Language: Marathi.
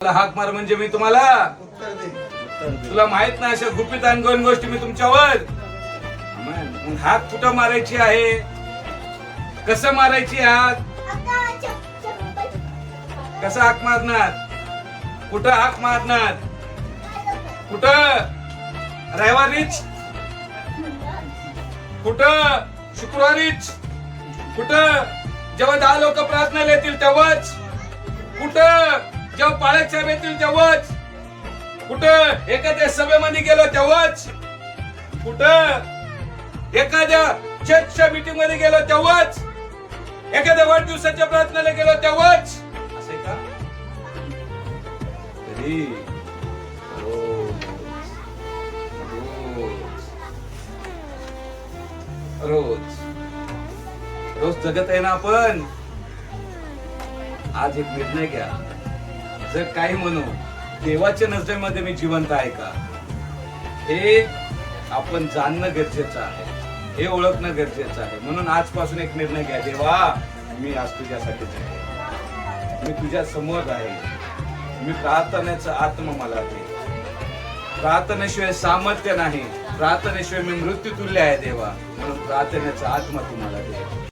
हाक मार म्हणजे मी तुम्हाला तुला माहित नाही अशा गुपित अनगोन गोष्टी मी तुमच्यावर मग हाक कुठं मारायची आहे, कसं मारायची हाक, कसं हाक मारणार, कुठं हाक मारणार, कुठं रविवारीच, कुठं शुक्रवारीच, कुठं जेव्हा 10 लोक प्रार्थनेला येतील तेव्हाच, कुठं जेव्हा पाळत साहेब येतील तेव्हाच, कुठं एखाद्या सभेमध्ये गेलो तेव्हाच, कुठं एखाद्या चर्चच्या मीटिंग मध्ये गेलो तेव्हाच, एखाद्या वाढदिवसाच्या प्रार्थनेला गेलो तेव्हाच, असं का? तरी रोज रोज जगत आहे ना आपण. आज एक निर्णय घ्या, जर काही म्हणू देवाच्या नजरेमध्ये मी जिवंत आहे का हे आपण जाणणं गरजेचं आहे, हे ओळखणं गरजेचं आहे. म्हणून आजपासून एक निर्णय घ्या, देवा मी आज तुझ्यासाठीच आहे, मी तुझ्या समोर आहे. मी प्रार्थनेचा आत्मा मला दे. प्रार्थनेशिवाय सामर्थ्य नाही, प्रार्थनेशिवाय मी मृत्यू तुल्य आहे देवा. म्हणून प्रार्थनेचा आत्मा तुम्हाला दे.